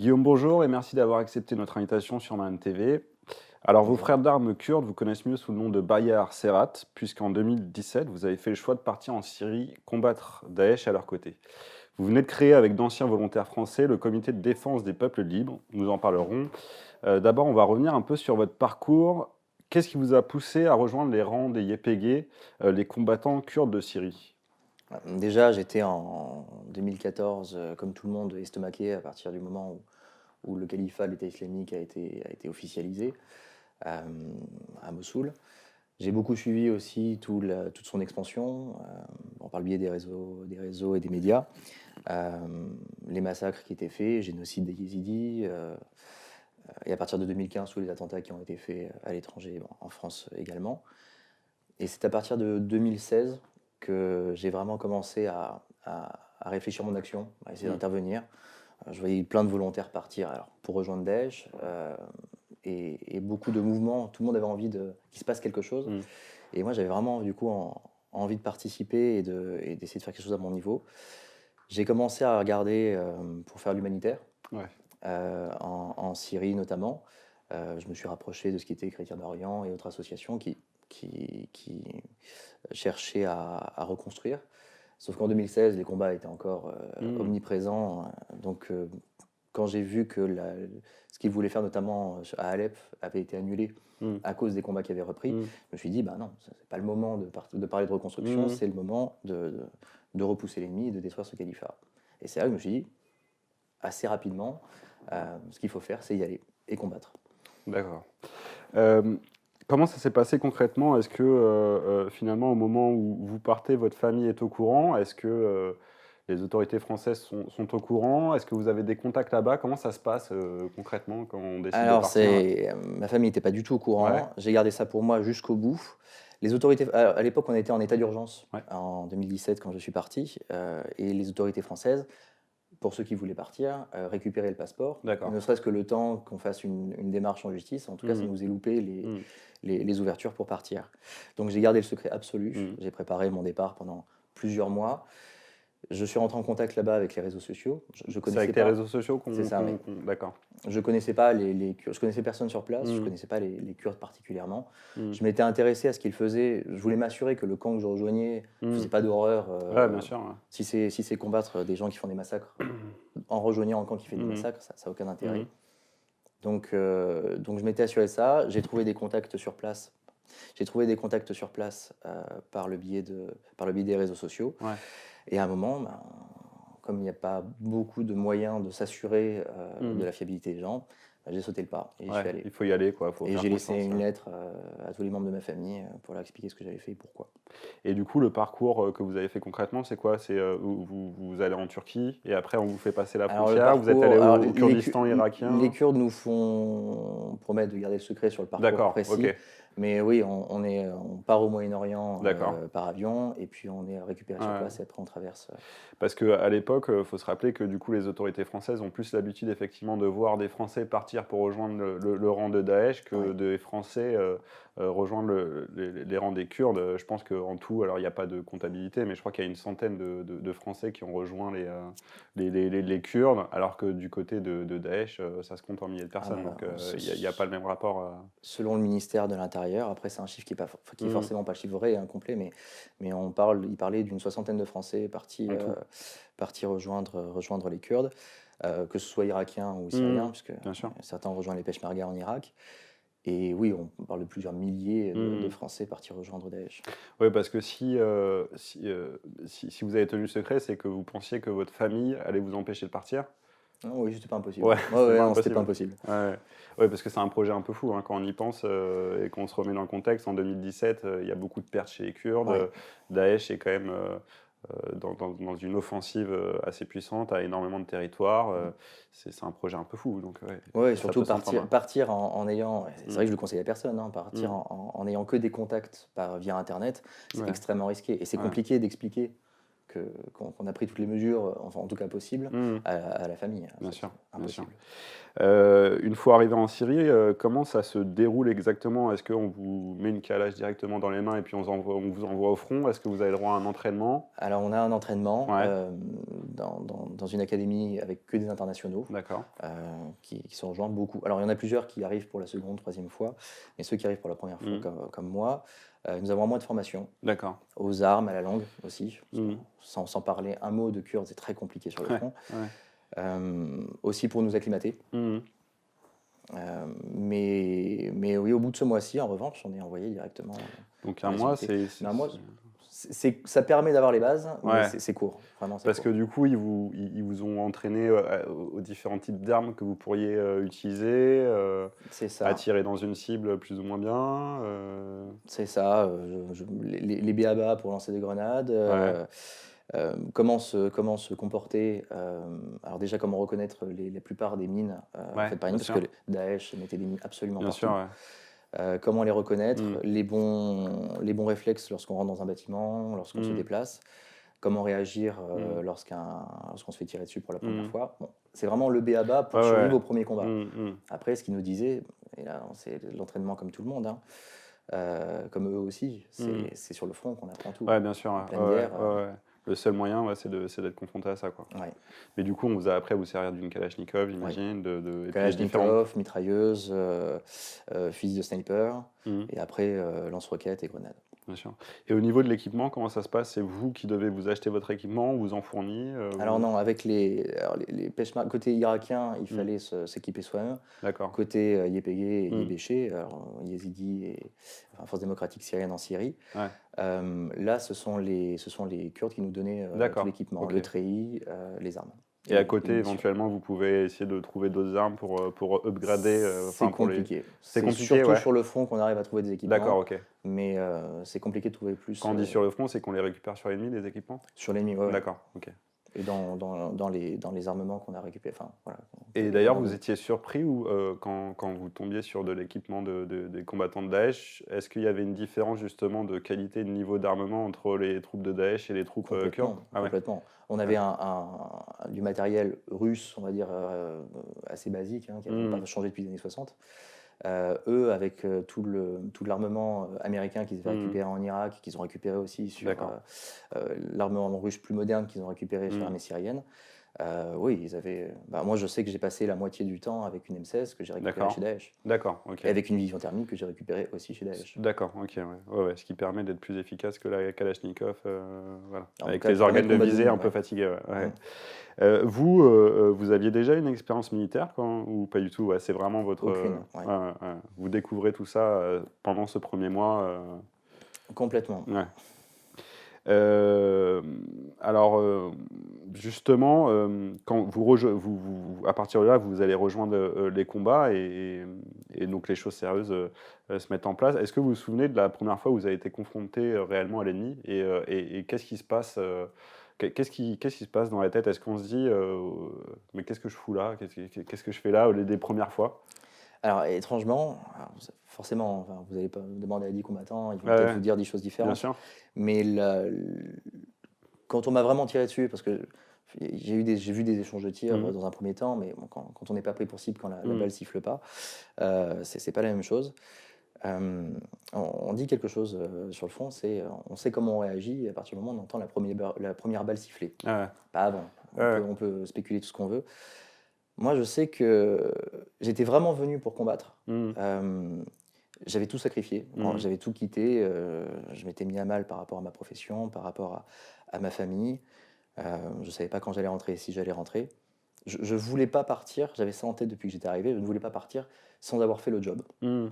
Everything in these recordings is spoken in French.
Guillaume, bonjour et merci d'avoir accepté notre invitation sur Man TV. Alors, vos Bonjour. frères d'armes kurdes vous connaissent mieux sous le nom de Bayar Serhat, puisqu'en 2017, vous avez fait le choix de partir en Syrie combattre Daesh à leur côté. Vous venez de créer avec d'anciens volontaires français le comité de défense des peuples libres. Nous en parlerons. D'abord, on va revenir un peu sur votre parcours. Qu'est-ce qui vous a poussé à rejoindre les rangs des YPG, les combattants kurdes de Syrie? Déjà, j'étais en 2014, comme tout le monde, estomaqué à partir du moment où le califat de l'État islamique a été officialisé euh, à Mossoul. J'ai beaucoup suivi aussi toute son expansion, par le biais des réseaux et des médias, les massacres qui étaient faits, génocide des Yézidis, et à partir de 2015, tous les attentats qui ont été faits à l'étranger, bon, en France également. Et c'est à partir de 2016 que j'ai vraiment commencé à réfléchir mon action, à essayer Mm. d'intervenir. Je voyais plein de volontaires partir alors, pour rejoindre Daesh et beaucoup de mouvements. Tout le monde avait envie qu'il se passe quelque chose. Mm. Et moi, j'avais vraiment du coup envie de participer et d'essayer de faire quelque chose à mon niveau. J'ai commencé à regarder pour faire l'humanitaire, Ouais. en Syrie notamment. Je me suis rapproché de ce qui était Chrétiens d'Orient et autres associations qui cherchaient à reconstruire. Sauf qu'en 2016, les combats étaient encore Mm. omniprésents. Donc, quand j'ai vu que ce qu'ils voulaient faire, notamment à Alep, avait été annulé Mm. à cause des combats qui avaient repris, Mm. je me suis dit, bah non, c'est pas le moment de parler de reconstruction, Mm. c'est le moment de repousser l'ennemi et de détruire ce califat. Et c'est là que je me suis dit, assez rapidement, ce qu'il faut faire, c'est y aller et combattre. D'accord. Euh, Comment ça s'est passé concrètement? Est-ce que finalement, au moment où vous partez, votre famille est au courant? Est-ce que les autorités françaises sont au courant? Est-ce que vous avez des contacts là-bas? Comment ça se passe concrètement quand on décide de Alors, partir? ma famille n'était pas du tout au Ouais, courant. J'ai gardé ça pour moi jusqu'au bout. Les autorités, à l'époque, on était en état d'urgence ouais, en 2017 quand je suis parti, et les autorités françaises, pour ceux qui voulaient partir, récupéraient le passeport, d'accord. ne serait-ce que le temps qu'on fasse une démarche en justice. En tout cas, ça Mhm, nous est loupé mhm, les ouvertures pour partir. Donc, j'ai gardé le secret absolu. mhm. J'ai préparé mon départ pendant plusieurs mois. Je suis rentré en contact là-bas avec les réseaux sociaux. Je C'est connaissais avec les réseaux pas. sociaux C'est ça, oui. D'accord. Je connaissais pas les Kurdes, je connaissais personne sur place, je Mhm, connaissais pas les Kurdes particulièrement. mhm, Je m'étais intéressé à ce qu'ils faisaient. Je voulais m'assurer que le camp que je rejoignais faisait mhm. pas d'horreur. Ouais, bien sûr. Ouais. Si c'est combattre des gens qui font des massacres, en rejoignant un camp qui fait des Mhm, massacres, ça n'a aucun intérêt. mhm, Donc je m'étais assuré de ça. J'ai trouvé des contacts sur place. J'ai trouvé des contacts sur place par le biais des réseaux sociaux. ouais. Et à un moment, ben, comme il n'y a pas beaucoup de moyens de s'assurer de Mhm. la fiabilité des gens, ben, j'ai sauté le pas et j'y suis Ouais, allé. il faut y aller, quoi. Il faut Et faire j'ai laissé confiance. une Ouais. lettre à tous les membres de ma famille pour leur expliquer ce que j'avais fait et pourquoi. Et du coup, le parcours que vous avez fait concrètement, c'est quoi? C'est vous allez en Turquie et après on vous fait passer la Alors le frontière. Vous êtes allé parcours, alors au Kurdistan les irakien? Kurdes nous font promettre de garder le secret sur le parcours D'accord, précis, ok, mais oui, on part au Moyen-Orient d'accord. par avion et puis on est récupéré sur Ouais. place et après on traverse. Parce qu'à l'époque, il faut se rappeler que du coup, les autorités françaises ont plus l'habitude effectivement de voir des Français partir pour rejoindre le rang de Daesh que Ouais. des Français rejoindre les rangs des Kurdes. Je pense qu'en tout, alors il n'y a pas de comptabilité, mais je crois qu'il y a une centaine de Français qui ont rejoint les Kurdes, alors que du côté de Daesh, ça se compte en milliers de Ah personnes. bah, Donc il n'y a pas le même rapport. selon le ministère de l'Intérieur, après c'est un chiffre qui est Mhm, forcément pas le chiffre vrai et incomplet, mais il parlait d'une soixantaine de Français en tout. partis rejoindre les Kurdes, que ce soit irakiens ou syriens, Mhm, puisque bien sûr. certains ont rejoint les Peshmerga en Irak. Et oui, on parle de plusieurs milliers de Mhm. Français partis rejoindre Daesh. Oui, parce que si vous avez tenu le secret, c'est que vous pensiez que votre famille allait vous empêcher de partir? Non, oui, c'était pas impossible. Ouais, Ouais, c'est ouais, pas non, c'était pas impossible. impossible. Ouais, ouais, parce que c'est un projet un peu fou, hein, quand on y pense, et qu'on se remet dans le contexte. En 2017, il y a beaucoup de pertes chez les Kurdes. Ouais. Daesh est quand même dans une offensive assez puissante, a énormément de territoires. C'est un projet un peu fou, donc ouais, Ouais, et ça surtout peut partir, s'entendre. partir en ayant, c'est Mm, vrai que je le conseille à personne, hein, partir mm, en ayant que des contacts via Internet, c'est ouais, extrêmement risqué. Et c'est ouais. compliqué d'expliquer qu'on a pris toutes les mesures, enfin en tout cas possibles, Mmh. à la famille. Bien Ça, sûr, c'est bien sûr. impossible. Une fois arrivé en Syrie, comment ça se déroule exactement? Est-ce qu'on vous met une calage directement dans les mains et puis on vous envoie au front? Est-ce que vous avez le droit à un entraînement? Alors on a un entraînement Ouais, dans une académie avec que des internationaux d'accord. euh, qui se rejoignent beaucoup. Alors il y en a plusieurs qui arrivent pour la seconde, troisième fois, mais ceux qui arrivent pour la première fois Mmh. comme moi, nous avons un mois de formation D'accord. aux armes, à la langue aussi, parce que Mmh. sans parler un mot de kurde, c'est très compliqué sur le Ouais, front. ouais. Aussi pour nous acclimater. Mmh. Mais oui, au bout de ce mois-ci, en revanche, on est envoyé directement Donc en un mois, nationalité. c'est Mais un mois, ça permet d'avoir les bases, mais ouais. c'est court. Vraiment, c'est Parce que court. du coup, ils vous ont entraîné, aux différents types d'armes que vous pourriez, utiliser, C'est à ça. tirer dans une cible plus ou moins bien, C'est ça. Les b.a.-ba pour lancer des grenades. Ouais, Comment se comporter. Alors déjà, comment reconnaître la plupart des mines ouais, faites par bien Iran, parce que sûr, Daesh mettait des mines absolument bien sûr, partout. ouais. Comment les reconnaître, Mmh. les bons réflexes lorsqu'on rentre dans un bâtiment, lorsqu'on se Mmh. déplace, comment réagir Mmh. lorsqu'on se fait tirer dessus pour la première Mmh. fois. Bon, c'est vraiment le b.a.-ba Ouais, pour ouais. survivre au premier combat. Mmh, mmh. Après, ce qu'ils nous disaient, et là c'est l'entraînement comme tout le monde, hein, comme eux aussi, Mmh. c'est sur le front qu'on apprend tout. Ouais, bien sûr, En ouais, pleine ouais, ouais, guerre, ouais, ouais. Le seul moyen, ouais, c'est d'être confronté à ça, quoi. ouais, Mais du coup, on vous a appris à vous servir d'une Kalachnikov, ouais. j'imagine, et puis les différents. Kalachnikov, mitrailleuse, fusil de sniper, Mmh. et après lance-roquettes et grenades. Bien sûr. Et au niveau de l'équipement, comment ça se passe? C'est vous qui devez vous acheter votre équipement, on vous en fournit, Alors non, avec les peshmerga, côté irakien, il Mmh. fallait s'équiper soi-même. D'accord. Côté YPG et Mmh. YBG, alors Yézidi et enfin, Force démocratique syrienne en Syrie, Ouais. là, ce sont les Kurdes qui nous donnaient tout D'accord. l'équipement, OK. le treillis, les armes Et à et côté, munitions. éventuellement, vous pouvez essayer de trouver d'autres armes pour upgrader, C'est enfin pour les. compliqué. C'est C'est compliqué, surtout ouais. sur le front qu'on arrive à trouver des D'accord, équipements, OK. mais c'est compliqué de trouver plus Quand on dit sur le front, c'est qu'on les récupère sur l'ennemi, les équipements? sur l'ennemi, ouais, ouais. D'accord, OK. Et dans les armements qu'on a récupérés. Enfin, voilà, Et les d'ailleurs, vous commandos. étiez surpris ou, quand vous tombiez sur de l'équipement des combattants de Daesh, est-ce qu'il y avait une différence justement de qualité, de niveau d'armement entre les troupes de Daesh et les troupes, kurdes? Complètement, Ah ouais? complètement. On Ouais. avait du matériel russe, on va dire, assez basique, hein, qui n'avait Mmh. pas changé depuis les années 60. Eux, avec tout l'armement américain qu'ils avaient Mmh. récupéré en Irak, qu'ils ont récupéré aussi sur D'accord. l'armement russe plus moderne qu'ils ont récupéré sur Mmh. l'armée syrienne. Oui, ils avaient. Bah, moi, je sais que j'ai passé la moitié du temps avec une M16 que j'ai récupérée D'accord. chez Daesh, D'accord, OK. et avec une vision thermique que j'ai récupérée aussi chez Daesh. D'accord, OK, ouais. Ouais, ouais, ce qui permet d'être plus efficace que la Kalachnikov, voilà. En tout Avec cas, les qui permet organes de de combattre de visée nuit, un peu ouais. fatigués, ouais, ouais. Mm. Vous, vous aviez déjà une expérience militaire ou pas du tout? Ouais, c'est vraiment votre, Aucune, ouais. ouais, ouais, ouais. Vous découvrez tout ça, pendant ce premier mois, Complètement. ouais. Alors, justement, quand à partir de là, vous allez rejoindre, les combats et donc les choses sérieuses, se mettent en place. Est-ce que vous vous souvenez de la première fois où vous avez été confronté, réellement à l'ennemi et qu'est-ce qui se passe, qu'est-ce qui se passe dans la tête? Est-ce qu'on se dit, «Mais qu'est-ce que je fous là? Qu'est-ce que je fais là?» au lieu des premières fois? Alors, étrangement, forcément, enfin, vous n'allez pas me demander à 10 combattants, ils vont Ouais, peut-être ouais, vous dire des choses bien différentes. sûr. Mais quand on m'a vraiment tiré dessus, parce que j'ai vu des échanges de tirs Mmh. dans un premier temps, mais bon, quand on n'est pas pris pour cible, quand la Mmh. balle siffle pas, c'est pas la même chose. On dit quelque chose sur le fond, c'est on sait comment on réagit à partir du moment où on entend la première balle siffler. Ah ouais. Pas avant. Ouais, On peut spéculer tout ce qu'on veut. Moi, je sais que j'étais vraiment venu pour combattre. ouais. Mmh. J'avais tout sacrifié, Mmh. j'avais tout quitté, je m'étais mis à mal par rapport à ma profession, par rapport à ma famille. Je ne savais pas quand j'allais rentrer, si j'allais rentrer. Je ne voulais pas partir, j'avais ça en tête depuis que j'étais arrivé, je ne voulais pas partir sans avoir fait le job. Mmh.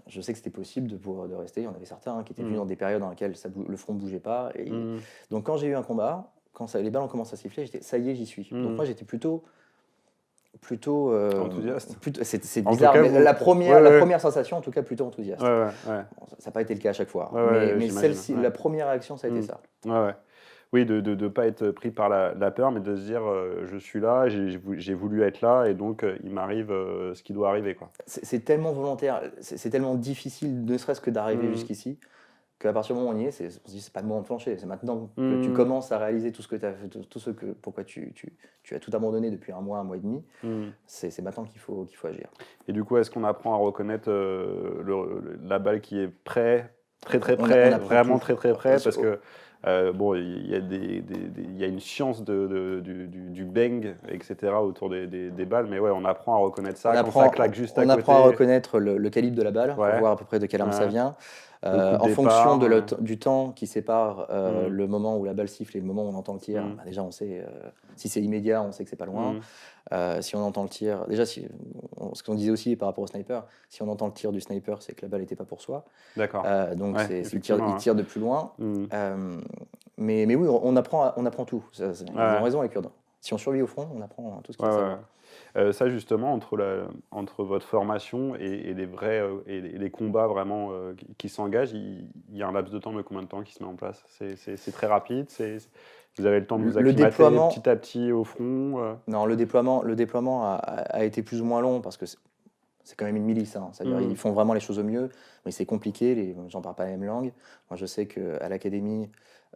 Je sais que c'était possible de rester, il y en avait certains qui étaient venus Mmh. dans des périodes dans lesquelles le front ne bougeait pas. Mmh. Donc quand j'ai eu un combat, les balles ont commencé à siffler, j'étais ça y est, j'y suis. Donc Mmh. moi j'étais plutôt Enthousiaste? c'est En tout bizarre, cas, mais vous la ouais, ouais. première sensation, en tout cas, plutôt enthousiaste. Ouais, ouais, ouais. Bon, ça n'a pas été le cas à chaque fois, Ouais, hein, ouais, mais j'imagine, celle-ci, ouais. la première réaction, ça a été Mmh. ça. Ouais, ouais. Oui, de pas être pris par la peur, mais de se dire, «Je suis là, j'ai voulu être là et donc il m'arrive, ce qui doit arriver», quoi. C'est tellement volontaire, c'est tellement difficile, ne serait-ce que d'arriver Mmh. jusqu'ici, qu'à partir du moment où on y est, on se dit c'est pas le moment de flancher, c'est maintenant que tu Mmh. commences à réaliser tout ce que tu as fait, tout ce que, pourquoi tu as tout abandonné depuis un mois et demi, Mmh. c'est maintenant qu'il faut agir. Et du coup, est-ce qu'on apprend à reconnaître la balle qui est près, très très On près, apprend vraiment tout. très très près? Parce Oh, que bon, il y a il y a une science du bang, etc. autour des balles, mais ouais, on apprend à reconnaître ça quand ça claque juste à on apprend à côté. reconnaître le calibre de la balle pour Ouais, voir à peu près de quelle arme ça ouais. vient. Le coup de En fonction départ. du temps qui sépare Mmh, le moment où la balle siffle et le moment où on entend le tir, mmh, bah déjà on sait, si c'est immédiat, on sait que c'est pas loin. mmh. Si on entend le tir, déjà, ce qu'on disait aussi par rapport au sniper, si on entend le tir du sniper, c'est que la balle n'était pas pour soi. D'accord. Donc Ouais, il effectivement, ouais. tire de plus loin. Mmh. Mais oui, on apprend tout. Ils ont Ouais, raison les Kurdes. Si on survit au front, on apprend tout ce qu'il ouais, y a à ouais. savoir. Ça justement, entre votre formation et les vrais, et les combats vraiment, qui s'engagent, il y a un laps de temps de combien de temps qui se met en place? C'est très rapide? Vous avez le temps de vous Le acclimater déploiement, petit à petit au front? non, le déploiement a été plus ou moins long parce que c'est quand même une milice, hein. C'est-à-dire Mmh. ils font vraiment les choses au mieux, mais c'est compliqué, les gens parlent pas la même langue. Moi, je sais qu'à l'académie,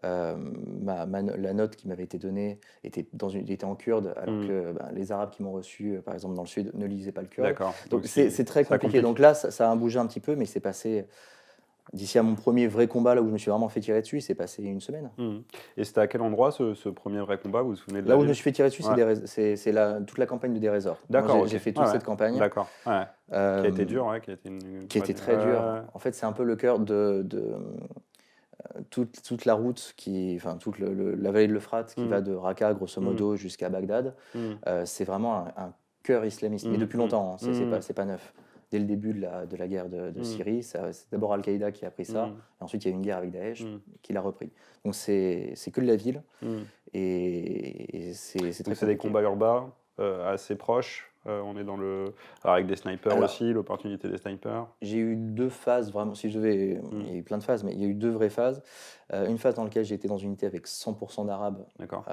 la note qui m'avait été donnée était en kurde, alors Mmh. que ben, les Arabes qui m'ont reçu, par exemple dans le sud, ne lisaient pas le kurde. D'accord, Donc donc c'est très ça compliqué. complique. Donc là, ça a bougé un petit peu, mais c'est passé, d'ici à mon premier vrai combat, là où je me suis vraiment fait tirer dessus, c'est passé une semaine. Mmh. Et c'était à quel endroit ce 1er vrai combat? Vous vous souvenez de Là la où je me ville? suis fait tirer dessus, Ouais. c'est toute la campagne de des resorts. Moi, D'accord, OK. j'ai fait Ouais, toute ouais. cette campagne. D'accord, ouais. Qui a été euh, dur, ouais, qui a été une qui ouais, était très dur. ouais, En fait, c'est un peu le cœur de toute la route, enfin, toute la vallée de l'Euphrate qui mmh. va de Raqqa, grosso Mmh. modo, jusqu'à Bagdad. Mmh. C'est vraiment un cœur islamiste, mais Mmh. depuis Mmh. longtemps, hein, Mmh. c'est pas neuf. Dès le début de la guerre de Mmh. Syrie, c'est d'abord Al-Qaïda qui a pris ça, Mmh. et ensuite il y a eu une guerre avec Daesh Mmh. qui l'a repris. Donc c'est que de la ville, Mmh. et c'est Donc très c'est des compliqué. combats urbains, assez proches. On est dans le alors avec des snipers Alors, aussi, l'opportunité des snipers. j'ai eu 2 phases vraiment, si je devais, il Mmh. y a eu plein de phases, mais il y a eu 2 vraies phases. Une phase dans laquelle j'étais dans une unité avec 100 d'Arabes, D'accord.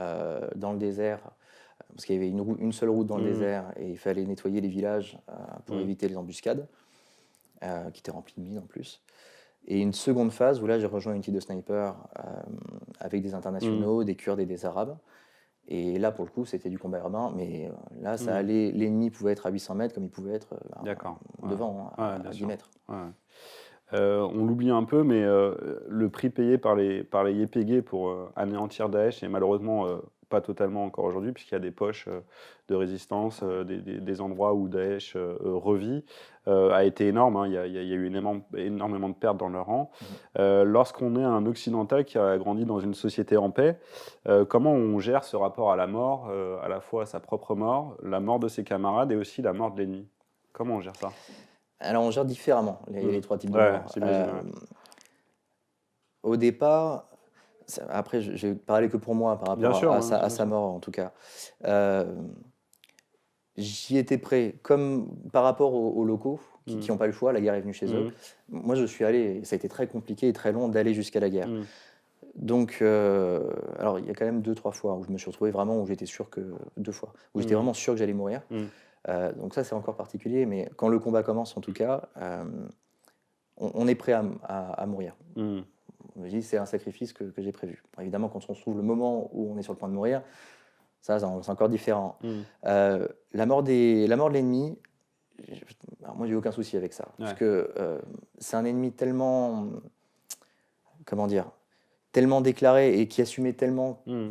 dans le désert, parce qu'il y avait une seule route dans le Mmh. désert et il fallait nettoyer les villages, pour Mmh. éviter les embuscades, qui étaient remplies de mines en plus. Et une seconde phase où là, j'ai rejoint une unité de snipers, avec des Mmh. internationaux, des Kurdes et des Arabes. Et là, pour le coup, c'était du combat urbain, mais là, ça Mmh. allait, l'ennemi pouvait être à 800 mètres comme il pouvait être, D'accord. Ouais. devant, hein, Ouais, bien à 10 sûr. mètres. Ouais. On l'oublie un peu, mais le prix payé par les YPG pour, anéantir Daesh est malheureusement, pas totalement encore aujourd'hui, puisqu'il y a des poches, de résistance, des endroits où Daesh, revit, a été énorme, hein. Il y a eu énormément de pertes dans leur rang. Mhm. Lorsqu'on est un occidental qui a grandi dans une société en paix, comment on gère ce rapport à la mort, à la fois sa propre mort, la mort de ses camarades et aussi la mort de l'ennemi? Comment on gère ça? Alors, on gère différemment les Mmh. 3 types de Ouais, morts. j'imagine, ouais. Au départ, après, je vais parler que pour moi par Bien rapport sûr, à, hein, à sa j'imagine. mort, en tout cas. Euh, J'y étais prêt, comme par rapport aux locaux qui Mmh. n'ont pas le choix, la guerre est venue chez eux. Mmh. Moi, je suis allé, et ça a été très compliqué et très long d'aller jusqu'à la guerre. Mmh. Donc, alors il y a quand même 2, 3 fois où je me suis retrouvé vraiment, où j'étais sûr que, 2 fois, où j'étais Mmh. vraiment sûr que j'allais mourir. Mmh. Donc ça, c'est encore particulier, mais quand le combat commence, en tout cas, on est prêt à mourir. Mmh. Je me dis, c'est un sacrifice que j'ai prévu. Bon, évidemment, quand on se trouve le moment où on est sur le point de mourir, ça, c'est encore différent. Mmh. La mort de l'ennemi, alors moi, j'ai aucun souci avec ça. Parce Ouais. que c'est un ennemi tellement, comment dire, tellement déclaré et qui assumait tellement, Mmh.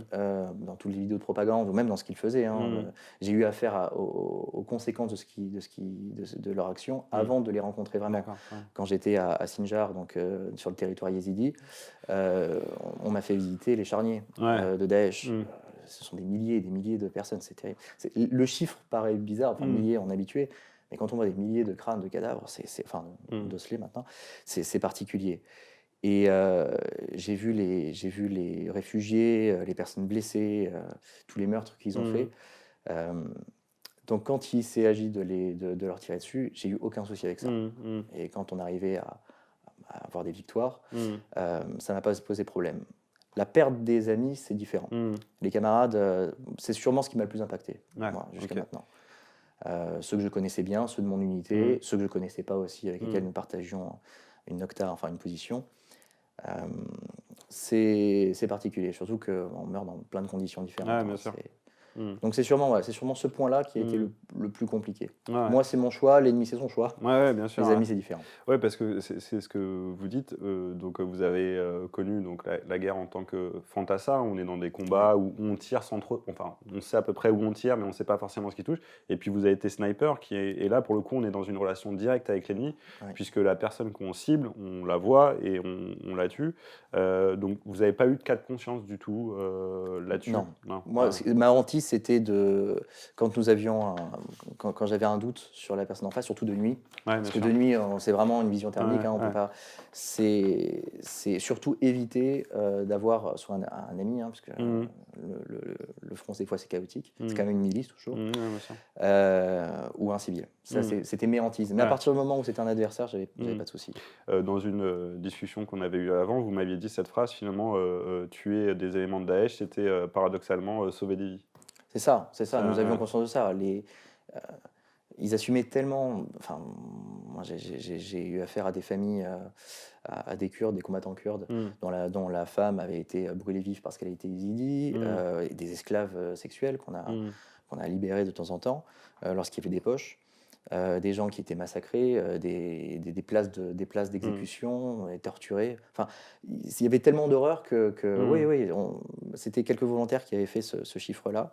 dans toutes les vidéos de propagande ou même dans ce qu'il faisait, hein. Mmh. J'ai eu affaire aux conséquences de leur action Mmh. avant de les rencontrer vraiment. D'accord, ouais. Quand j'étais à Sinjar, donc sur le territoire yézidi, on m'a fait visiter les charniers, Ouais. de Daesh. Mmh. Ce sont des milliers et des milliers de personnes, c'est terrible. Le chiffre paraît bizarre, enfin Mmh. milliers, on est habitué, mais quand on voit des milliers de crânes, de cadavres, enfin Mmh. d'osselets maintenant, c'est particulier. Et j'ai vu les réfugiés, les personnes blessées, tous les meurtres qu'ils ont Mmh. fait. Euh, donc quand il s'est agi de leur tirer dessus, j'ai eu aucun souci avec ça. Mmh. Mmh. Et quand on arrivait à avoir des victoires, Mmh. ça n'a pas posé problème. La perte des amis, c'est différent. Mmh. Les camarades, c'est sûrement ce qui m'a le plus impacté, Ouais, moi, jusqu'à OK. maintenant. Ceux que je connaissais bien, ceux de mon unité, Mmh. ceux que je ne connaissais pas aussi, avec lesquels Mmh. nous partagions une octa, enfin une position. C'est particulier, surtout qu'on meurt dans plein de conditions différentes. Ouais, bien sûr. Mmh. Donc c'est sûrement ce point-là qui a été Mmh. le plus compliqué. Ouais, ouais. Moi, c'est mon choix, l'ennemi, c'est son choix. Ouais, ouais, bien sûr, Les ouais. amis, c'est différent. Ouais, parce que c'est ce que vous dites, donc vous avez, connu donc la guerre en tant que fantassin. On est dans des Ouais, combats où on tire sans trop, enfin, on sait à peu près où on tire, mais on sait pas forcément ce qui touche. Et puis vous avez été sniper qui est et là, pour le coup, on est dans une relation directe avec l'ennemi, ouais. puisque la personne qu'on cible, on la voit et on la tue. Donc vous avez pas eu de cas de conscience du tout, là-dessus? Non. Non? Moi, ma hantise, c'était quand nous avions quand j'avais un doute sur la personne en face, surtout de nuit. Ouais, bien Parce que sûr. de nuit, c'est vraiment une vision thermique, Ouais, hein, on peut ouais. pas. C'est surtout éviter d'avoir soit un ami, hein, parce que Mmh mh. le front, des fois, c'est chaotique. C'est Mmh. quand même une milice, toujours. Mmh, ouais, bien sûr. Ou un civil. Ça, Mmh. c'était mes hantises. Mais à Ouais. partir du moment où c'était un adversaire, j'avais Mmh. pas de souci. Dans une, discussion qu'on avait eue avant, vous m'aviez dit cette phrase finalement, tuer des éléments de Daesh, c'était, paradoxalement, sauver des vies. C'est ça, c'est ça. Nous avions Ouais. conscience de ça. Ils assumaient tellement. Enfin, moi, j'ai eu affaire à des familles, à des Kurdes, des combattants kurdes, Mmh. dont la femme avait été brûlée vive parce qu'elle a été yézidi, Mmh. et des esclaves sexuels qu'on a, Mmh. qu'on a libérés de temps en temps lorsqu'il y avait des poches. Des gens qui étaient massacrés, des places Mmh. d'exécution, et torturés. Enfin, il y avait tellement d'horreur oui, Mmh. oui, c'était quelques volontaires qui avaient fait ce chiffre-là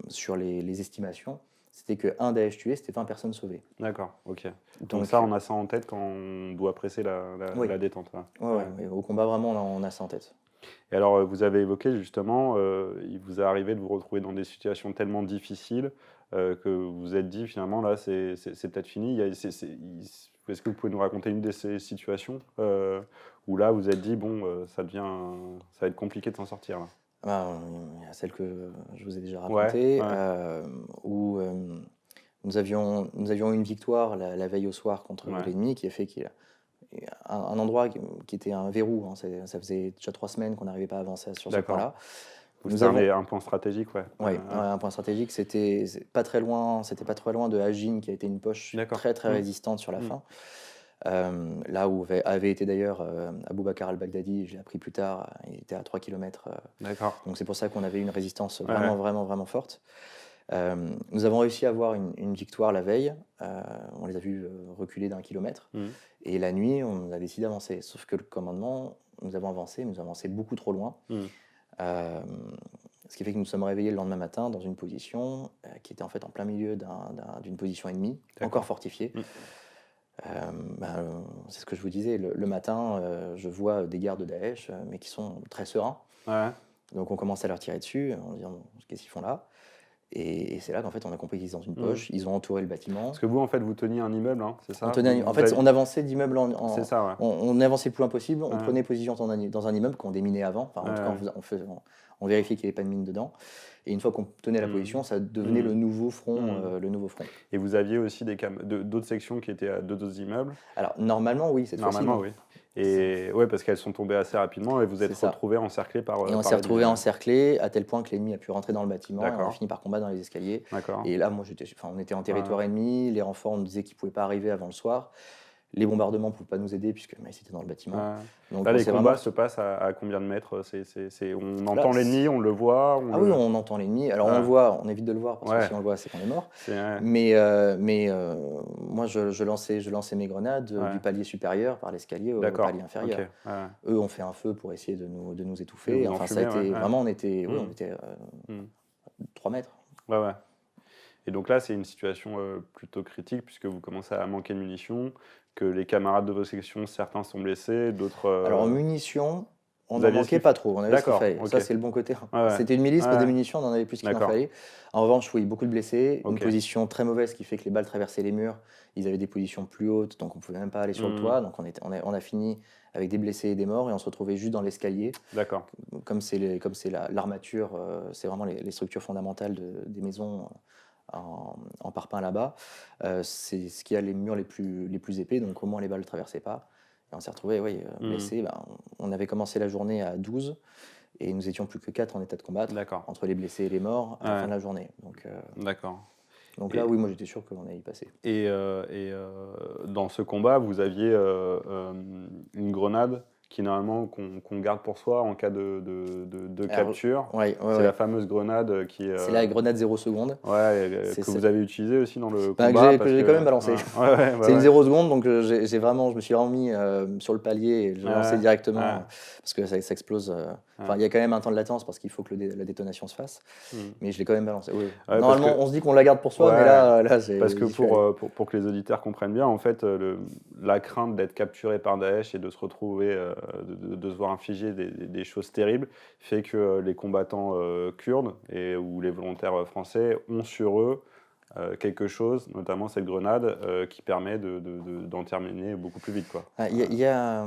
sur les estimations. C'était qu'un Daesh tué, c'était 20 personnes sauvées. D'accord, OK. Donc ça, Donc, on a ça en tête quand on doit presser oui, la détente, ouais. ouais, ouais, Ouais. ouais, au combat, vraiment, on a ça en tête. Et alors, vous avez évoqué justement, il vous est arrivé de vous retrouver dans des situations tellement difficiles, que vous vous êtes dit finalement là, c'est peut-être fini. Il y a c'est il est-ce que vous pouvez nous raconter une de ces situations, où là vous vous êtes dit: «Bon, ça va être compliqué de s'en sortir là»? Ben, il y a celle que je vous ai déjà Ouais, racontée, ouais, où nous avions eu une victoire la veille au soir contre ouais. l'ennemi qui a fait qu'il un endroit qui était un verrou, hein. Ça faisait déjà 3 semaines qu'on n'arrivait pas à avancer sur ce D'accord. point-là. Donc Nous c'était avons un point stratégique, ouais. Ouais, Ouais, ouais. un point stratégique, c'était pas très loin de Hajin, qui a été une poche D'accord. très, très Mmh. résistante sur la Mmh. fin. Là où avait été d'ailleurs Aboubacar al-Baghdadi, je l'ai appris plus tard, il était à 3 kilomètres. D'accord. Donc c'est pour ça qu'on avait une résistance Ouais, ouais. vraiment, vraiment, vraiment forte. Nous avons réussi à avoir une victoire la veille. On les a vus reculer d'1 kilomètre. Mmh. Et la nuit, on a décidé d'avancer. Sauf que le commandement, nous avons avancé beaucoup trop loin. Mmh. Euh, Ce qui fait que nous sommes réveillés le lendemain matin dans une position qui était en fait en plein milieu d'une position ennemie, D'accord. encore fortifiée. Mmh. C'est ce que je vous disais, le matin, je vois des gardes de Daesh, mais qui sont très sereins. Ouais. Donc on commence à leur tirer dessus, en disant bon, qu'est-ce qu'ils font là? Et c'est là qu'en fait on a compris qu'ils étaient dans une Mmh. poche, ils ont entouré le bâtiment. Parce que vous, en fait, vous teniez un immeuble, hein, c'est ça? En fait, on avançait d'immeuble C'est ça, ouais. on avançait le plus loin possible, on Ouais. prenait position dans un immeuble qu'on déminait avant. Enfin, en tout cas, Ouais, on vérifiait qu'il n'y avait pas de mine dedans. Et une fois qu'on tenait la Mmh. position, ça devenait Mmh. le nouveau front. Mmh. Le nouveau front. Et vous aviez aussi d'autres sections qui étaient à d'autres immeubles? Alors, normalement, oui, cette fois-ci, Normalement, non. oui. Et ouais, parce qu'elles sont tombées assez rapidement et vous êtes C'est ça. retrouvés encerclés par, Et on par s'est l'ennemi, retrouvés ouais. encerclés à tel point que l'ennemi a pu rentrer dans le bâtiment et on a D'accord, fini par combattre dans les escaliers. d'accord. Et là, on était en territoire Ouais. ennemi, les renforts, on nous disait qu'ils ne pouvaient pas arriver avant le soir. Les bombardements ne pouvaient pas nous aider puisque ils étaient dans le bâtiment. Ouais. Donc, Là, on les s'est combats vraiment. se passent à combien de mètres? On Là, entend l'ennemi, on le voit, Ah oui, on entend l'ennemi. Alors on Ouais. le voit, on évite de le voir parce que Ouais. si on le voit, c'est qu'on est mort. Ouais. Mais moi, je lançais mes grenades Ouais. du palier supérieur par l'escalier au D'accord. palier inférieur. OK. Ouais. Eux ont fait un feu pour essayer de nous Et étouffer. vous Enfin, ça a enfumez, ouais, été ouais. vraiment, on était, oui, Mmh. on était Mmh. 3 mètres. Ouais, ouais. Et donc là, c'est une situation, plutôt critique puisque vous commencez à manquer de munitions, que les camarades de vos sections, certains sont blessés, d'autres, Alors en munitions, on vous n'en aviez ce manquait qu'il pas trop. On avait ce qu'il d'accord, fallait. OK. Ça, c'est le bon côté. Ouais, ouais. C'était une milice, Ouais, mais des ouais. munitions, on en avait plus qu'il en D'accord. fallait. En revanche, oui, beaucoup de blessés, une OK. position très mauvaise qui fait que les balles traversaient les murs. Ils avaient des positions plus hautes, donc on pouvait même pas aller sur le Mmh. toit. Donc on a fini avec des blessés et des morts et on se retrouvait juste dans l'escalier. D'accord. Comme c'est l'armature, c'est vraiment les structures fondamentales des maisons en parpaing là-bas. C'est ce qui a les murs les plus épais, donc au moins les balles ne traversaient pas. Et on s'est retrouvés, oui, Mmh. blessés. Ben, on avait commencé la journée à 12 et nous étions plus que 4 en état de combattre, D'accord. entre les blessés et les morts, à la Ouais. fin de la journée. D'accord. Donc Et là, oui, moi j'étais sûr qu'on allait y passer. dans ce combat, vous aviez, une grenade qui normalement qu'on garde pour soi en cas de Alors, capture. ouais, ouais, C'est ouais. la fameuse grenade qui, C'est la grenade 0 seconde. ouais, C'est, que c'est- vous avez utilisée aussi dans le Ben, combat que parce j'ai quand que même balancé. ouais, ouais, C'est une ouais, 0 seconde, donc je me suis vraiment mis sur le palier et je l'ai lancé ouais, directement ouais, parce que ça explose. ouais, Enfin, il y a quand même un temps de latence parce qu'il faut que la détonation se fasse, hmm. mais je l'ai quand même balancé. Oui. Ouais, parce Normalement, que on se dit qu'on la garde pour soi, mais ouais, là, parce que j'y suis allé. pour que les auditeurs comprennent bien, en fait, la crainte d'être capturé par Daesh et de se retrouver, de se voir infliger des choses terribles, fait que les combattants kurdes ou les volontaires français ont sur eux quelque chose, notamment cette grenade, qui permet d'en terminer beaucoup plus vite, quoi. Ah, il y a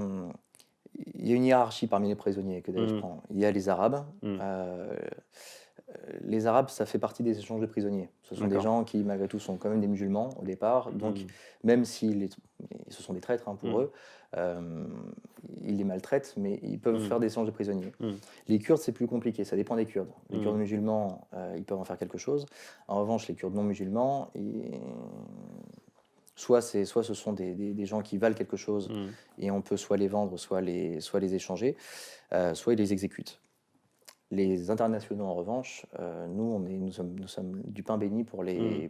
une hiérarchie parmi les prisonniers que Daesh Mm, prend. Il y a les Arabes. mm, euh, les Arabes, ça fait partie des échanges de prisonniers. Ce sont des d'accord. gens qui, malgré tout, sont quand même des musulmans au départ. Donc, Mm, même si ce sont des traîtres pour mm, eux, euh, ils les maltraitent, mais ils peuvent mm, faire des échanges de prisonniers. mm, Les Kurdes, c'est plus compliqué, ça dépend des Kurdes. Les Kurdes mm, musulmans, ils peuvent en faire quelque chose. En revanche, les Kurdes non musulmans, soit ce sont des gens qui valent quelque chose mm. et on peut soit les vendre, soit les échanger, soit ils les exécutent. Les internationaux, en revanche, nous sommes du pain béni pour Mm. les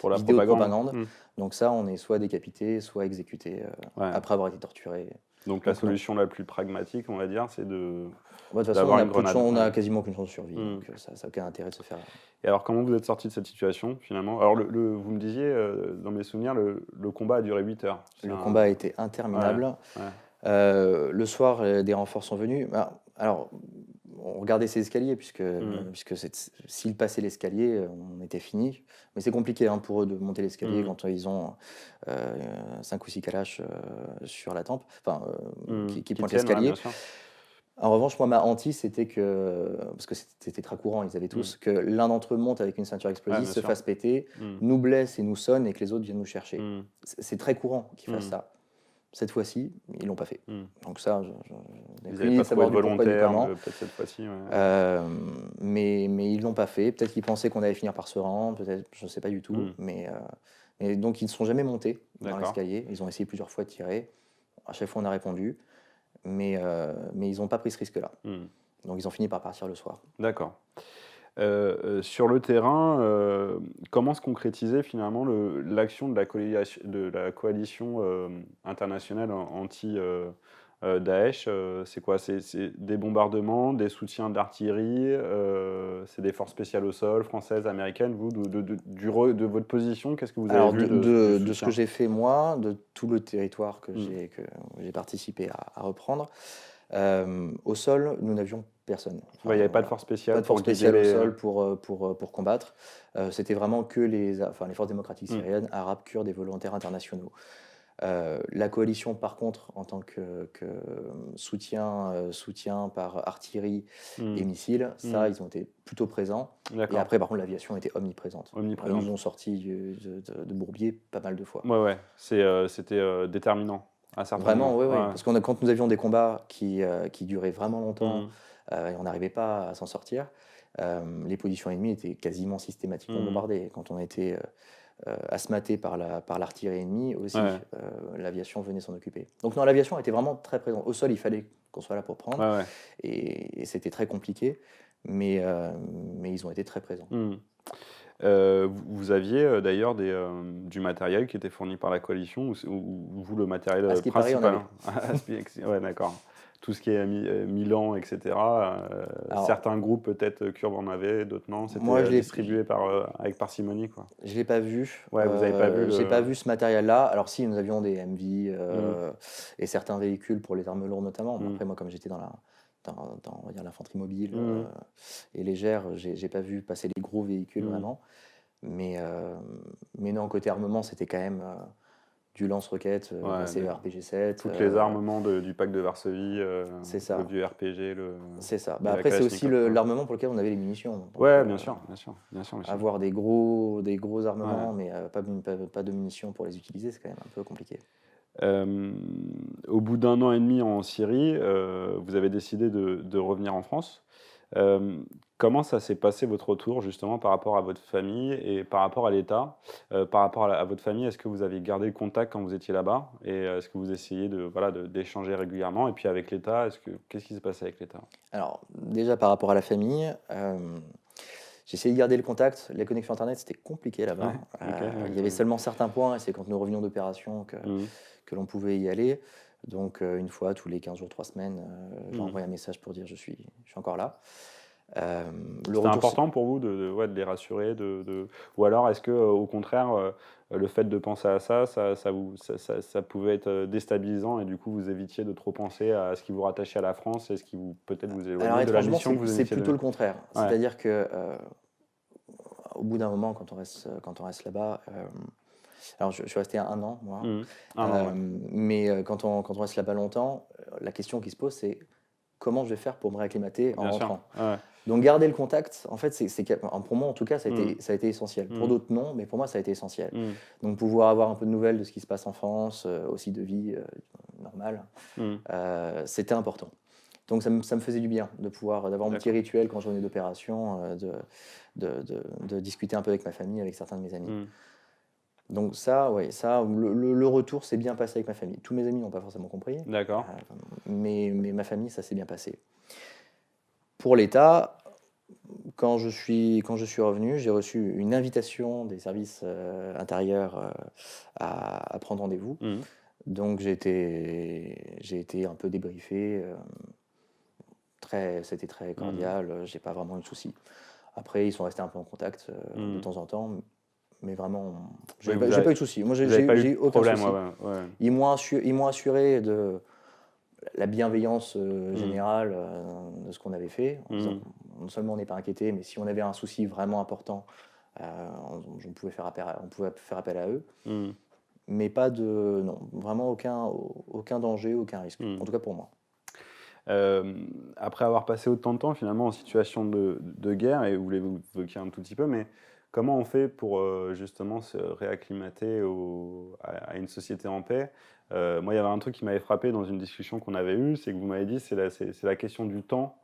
Pour la vidéos de propagande. propagande. Mm. Donc ça, on est soit décapité, soit exécuté Ouais. après avoir été torturé. Donc la Donc non. solution la plus pragmatique, on va dire, c'est De toute façon, d'avoir on a une peu de grenade. chance, on a Ouais. quasiment aucune chance de survie. Mm. Donc ça n'a aucun intérêt de se faire. Et alors, comment vous êtes sorti de cette situation, finalement? Alors, vous me disiez, dans mes souvenirs, le combat a duré 8 heures. Le combat a été Ouais, interminable. ouais. Le soir, des renforts sont venus. Alors, on regardait ces escaliers, Mm. puisque s'ils passaient l'escalier, on était fini. Mais c'est compliqué pour eux de monter l'escalier Mm. quand ils ont 5 ou 6 kalash sur la tempe, enfin, Mm. qui Qui pointent tiennent, ouais, bien l'escalier. sûr. En revanche, moi, ma hantise, c'était parce que c'était très courant, ils avaient Mm. tous, que l'un d'entre eux monte avec une ceinture Ouais, explosive, bien se sûr. fasse péter, Mm. nous blesse et nous sonne, et que les autres viennent nous chercher. Mm. C'est très courant qu'ils fassent Mm. ça. Cette fois-ci, ils l'ont pas fait. Mm. Donc ça, je n'ai Ils aucune n'avaient idée pas de trouvé savoir de du pourquoi du volontaire, comment. peut-être cette fois-ci. Ouais. Mais ils l'ont pas fait. Peut-être qu'ils pensaient qu'on allait finir par se rendre, peut-être, je ne sais pas du tout. Mm. Mais donc ils ne sont jamais montés dans D'accord. l'escalier. Ils ont essayé plusieurs fois de tirer. À chaque fois, on a répondu. Mais ils n'ont pas pris ce risque-là. Mm. Donc ils ont fini par partir le soir. D'accord. Sur le terrain, comment se concrétisait finalement l'action de la coalition internationale anti-Daesh? C'est quoi? C'est des bombardements, des soutiens d'artillerie, c'est des forces spéciales au sol, françaises, américaines. Vous, de votre position, qu'est-ce que vous avez Alors, vu du de ce que soutien? j'ai fait, moi, de tout le territoire que Mm. j'ai participé à reprendre, au sol, nous n'avions personne. Ouais, il n'y avait pas de Voilà. force Pas spéciale de force pour guider spéciale au les. sol pour combattre. C'était vraiment que les forces démocratiques Mm. syriennes, arabes, kurdes et volontaires internationaux. La coalition, par contre, en tant que soutien par artillerie et Mm. missiles, ça, Mm. ils ont été plutôt présents. Et D'accord. après, par contre, l'aviation était omniprésente. Ils Omniprésente. nous ont sortis de Bourbier pas mal de fois. Ouais, ouais. C'était déterminant à certains Vraiment, moments. oui, oui. Ouais. Parce que quand nous avions des combats qui duraient vraiment longtemps Mm. et on n'arrivait pas à s'en sortir, les positions ennemies étaient quasiment systématiquement Mm. bombardées. Quand on était asthmaté par l'artillerie ennemie aussi, Ouais. l'aviation venait s'en occuper. Donc non, l'aviation était vraiment très présente. Au sol, il fallait qu'on soit là pour prendre, Ouais, ouais. et c'était très compliqué, mais ils ont été très présents. Mm. Vous aviez d'ailleurs du matériel qui était fourni par la coalition ou vous le matériel À ce qui paraît, on principal? avait. Ouais, d'accord. Tout ce qui est Milan, etc. Alors, Certains groupes peut-être kurdes en avaient, d'autres non. C'était moi, distribué avec parcimonie, quoi. je l'ai pas vu. Ouais, vous n'avez pas vu J'ai pas le. vu ce matériel-là. Alors si, nous avions des MV Mm. et certains véhicules pour les armes lourdes notamment. Mais Mm. après, moi, comme j'étais on va dire l'infanterie mobile Mm. et légère, j'ai pas vu passer les gros véhicules Mm. vraiment. Mais non, côté armement, c'était quand même du lance-roquette, Ouais, passé le RPG-7. toutes les armements du pacte de Varsovie, C'est ça. le vieux RPG, C'est ça. de la Après, c'est aussi Kalachnikov, quoi. l'armement pour lequel on avait les munitions. Donc, Ouais, bien sûr, bien sûr, bien sûr, bien sûr. avoir des gros armements, Ouais. mais pas de munitions pour les utiliser, c'est quand même un peu compliqué. Au bout d'1 an et demi en Syrie, vous avez décidé de revenir en France. Euh, Comment ça s'est passé votre retour justement par rapport à votre famille et par rapport à l'État? Par rapport à votre famille, est-ce que vous aviez gardé le contact quand vous étiez là-bas? Et est-ce que vous essayez de voilà, d'échanger régulièrement? Et puis avec l'État, qu'est-ce qui s'est passé avec l'État? Alors, déjà par rapport à la famille, j'ai essayé de garder le contact. Les connexions internet, c'était compliqué là-bas. Ouais, OK, ouais, Il y avait seulement certains points et c'est quand nous revenions d'opération Mmh. que l'on pouvait y aller. Donc, une fois tous les 15 jours, 3 semaines, Mmh. j'envoie un message pour dire: «Je suis encore là». Le C'était retour s important pour vous ouais, de les rassurer, ou alors est-ce que, au contraire, le fait de penser à ça pouvait être, déstabilisant et du coup vous évitiez de trop penser à ce qui vous rattachait à la France et ce qui vous peut-être vous Alors éloignait de la étrangement, mission que vous c'est étiez plutôt donnée? le contraire. Ouais. C'est-à-dire que, au bout d'un moment, quand on reste là-bas, alors je suis resté 1 an moi, Mmh. 1 an, ouais. mais quand on reste là-bas longtemps, la question qui se pose, c'est: «Comment je vais faire pour me réacclimater en Bien sûr. rentrant?» Ouais, ouais. Donc garder le contact, en fait, pour moi en tout cas, Mmh. ça a été essentiel. Pour Mmh. d'autres non, mais pour moi ça a été essentiel. Mmh. Donc pouvoir avoir un peu de nouvelles de ce qui se passe en France, aussi de vie, normale, Mmh. c'était important. Donc ça me faisait du bien d'avoir mon petit D'accord. rituel quand je revenais d'opération, de discuter un peu avec ma famille, avec certains de mes amis. Mmh. Donc ça, ouais, ça, le retour s'est bien passé avec ma famille. Tous mes amis n'ont pas forcément compris, D'accord. mais ma famille, ça s'est bien passé. Pour l'État, quand je suis revenu, j'ai reçu une invitation des services, intérieurs, à prendre rendez-vous. Mmh. Donc j'ai été un peu débriefé, c'était très Mmh. cordial, j'ai pas vraiment eu de soucis. Après, ils sont restés un peu en contact, de Mmh. temps en temps, mais vraiment, Oui, j'ai pas eu de soucis. Moi, vous avez pas eu j'ai de eu aucun problème, ouais, souci. ouais, ouais. Ils m'ont assuré de la bienveillance, Mmh. générale, de ce qu'on avait fait, en disant: Mmh. «Non seulement on n'est pas inquiété, mais si on avait un souci vraiment important, on pouvait faire appel à eux». Mmh. Mais pas de non, vraiment aucun danger, aucun risque, en Mmh. tout cas pour moi. Après avoir passé autant de temps finalement en situation de guerre, et vous l'évoquiez un tout petit peu, mais comment on fait pour, justement se réacclimater à une société en paix? Moi, il y avait un truc qui m'avait frappé dans une discussion qu'on avait eue, c'est que vous m'avez dit: «C'est la question du temps»,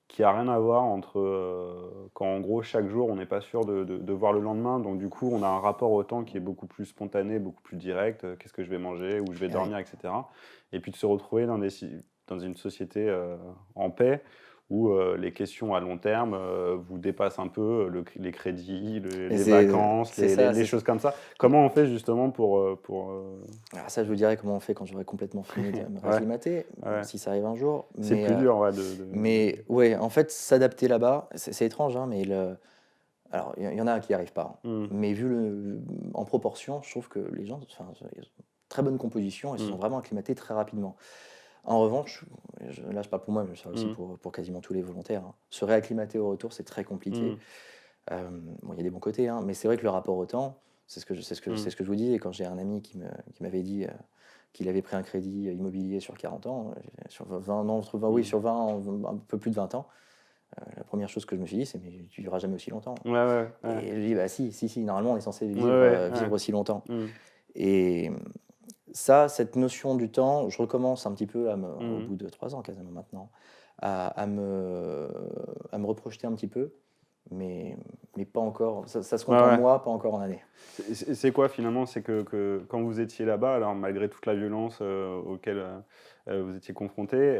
qui a rien à voir entre, quand en gros chaque jour on n'est pas sûr de voir le lendemain, donc du coup on a un rapport au temps qui est beaucoup plus spontané, beaucoup plus direct, qu'est-ce que je vais manger, où je vais Oui. dormir et cetera. Et puis de se retrouver dans une société, en paix où, les questions à long terme, vous dépassent un peu, les crédits, Et les vacances, c'est ça, les choses comme ça. Comment on fait justement alors ça, je vous dirais comment on fait quand j'aurai complètement fini de me ouais, réacclimater, ouais, si ça arrive un jour, c'est plus dur, ouais, mais ouais, en fait, s'adapter là-bas, c'est étrange, hein, mais alors il y en a qui n'y arrivent pas, hein, mmh, mais en proportion, je trouve que les gens, enfin, ils ont une très bonne composition, ils se mmh, sont vraiment acclimatés très rapidement. En revanche, là je parle pour moi, mais ça aussi mmh, pour quasiment tous les volontaires, hein, se réacclimater au retour, c'est très compliqué. mmh, Bon, il y a des bons côtés, hein, mais c'est vrai que le rapport au temps, c'est mmh, ce que je vous dis. Et quand j'ai un ami qui m'avait dit qu'il avait pris un crédit immobilier sur 40 ans, sur 20 ans, oui, mmh. sur 20, un peu plus de 20 ans, la première chose que je me suis dit, c'est: mais tu vivras jamais aussi longtemps. Ouais, ouais, ouais. Et je lui dis: bah si, si, si, normalement on est censé Ouais, ouais, ouais. vivre aussi longtemps. Mmh, Et ça, cette notion du temps, je recommence un petit peu au mmh. bout de 3 ans quasiment maintenant, à me reprojeter un petit peu, mais, mais pas encore. Ça se Ouais, compte en ouais. mois, pas encore en années. C'est quoi finalement? C'est que quand vous étiez là-bas, alors malgré toute la violence, auquel, vous étiez confrontés,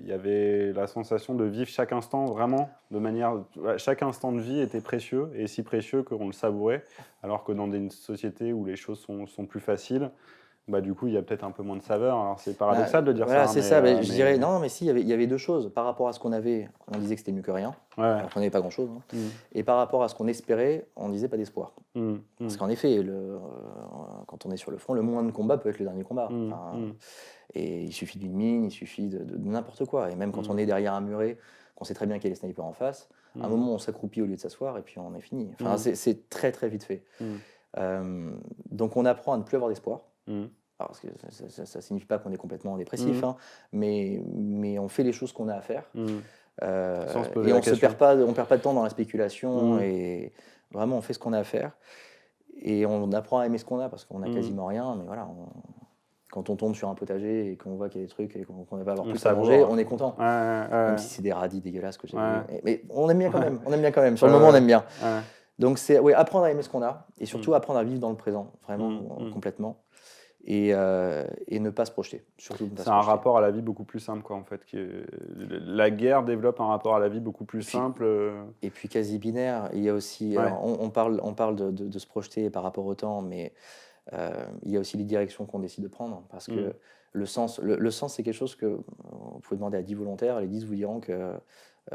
il y avait la sensation de vivre chaque instant vraiment de manière ouais, chaque instant de vie était précieux et si précieux qu'on le savourait, alors que dans une société où les choses sont plus faciles, bah, du coup, il y a peut-être un peu moins de saveur. Alors c'est Bah, paradoxal de dire ça, voilà, hein, c'est ça. Je dirais, mais non, mais si, il y avait deux choses. Par rapport à ce qu'on avait, on disait que c'était mieux que rien, ouais, ouais. alors qu'on n'avait pas grand-chose, hein. Mmh. Et par rapport à ce qu'on espérait, on disait pas d'espoir. Mmh. Parce Mmh. qu'en effet, quand on est sur le front, le moins de combat peut être le dernier combat. Mmh. Enfin, Mmh. et il suffit d'une mine, il suffit de n'importe quoi. Et même quand on Mmh. est derrière un muret, qu'on sait très bien qu'il y a les snipers en face, à un Mmh. moment on s'accroupit au lieu de s'asseoir et puis on est fini. Enfin, Mmh. c'est très très vite fait. Mmh. Donc on apprend à ne plus avoir d'espoir. Mmh. Alors, parce que ça signifie pas qu'on est complètement dépressif, Mmh. hein, mais on fait les choses qu'on a à faire. Mmh. Sans se poser Et la question. on perd pas de temps dans la spéculation, Mmh. et vraiment on fait ce qu'on a à faire. Et on apprend à aimer ce qu'on a parce qu'on a Mmh. quasiment rien, mais voilà, Quand on tombe sur un potager et qu'on voit qu'il y a des trucs et qu'on va avoir On plus à manger, savoure. on est content. Ouais, ouais, Même si c'est des radis dégueulasses que j'ai ouais, vus. Mais on aime bien quand ouais, même. On aime bien quand même. Sur ouais, le moment, on ouais, aime bien. ouais. Donc c'est ouais, apprendre à aimer ce qu'on a et Mm, surtout apprendre à vivre dans le présent, mm, vraiment mm. complètement. Et ne pas se projeter. Surtout ne pas C'est se un projeter. rapport à la vie beaucoup plus simple, quoi, en fait. La guerre développe un rapport à la vie beaucoup plus Et puis, simple. et puis quasi binaire. Il y a aussi, Ouais. alors on parle de se projeter par rapport au temps, mais il y a aussi les directions qu'on décide de prendre. Parce Mm, que le sens, c'est quelque chose que vous pouvez demander à 10 volontaires. Les 10 vous diront que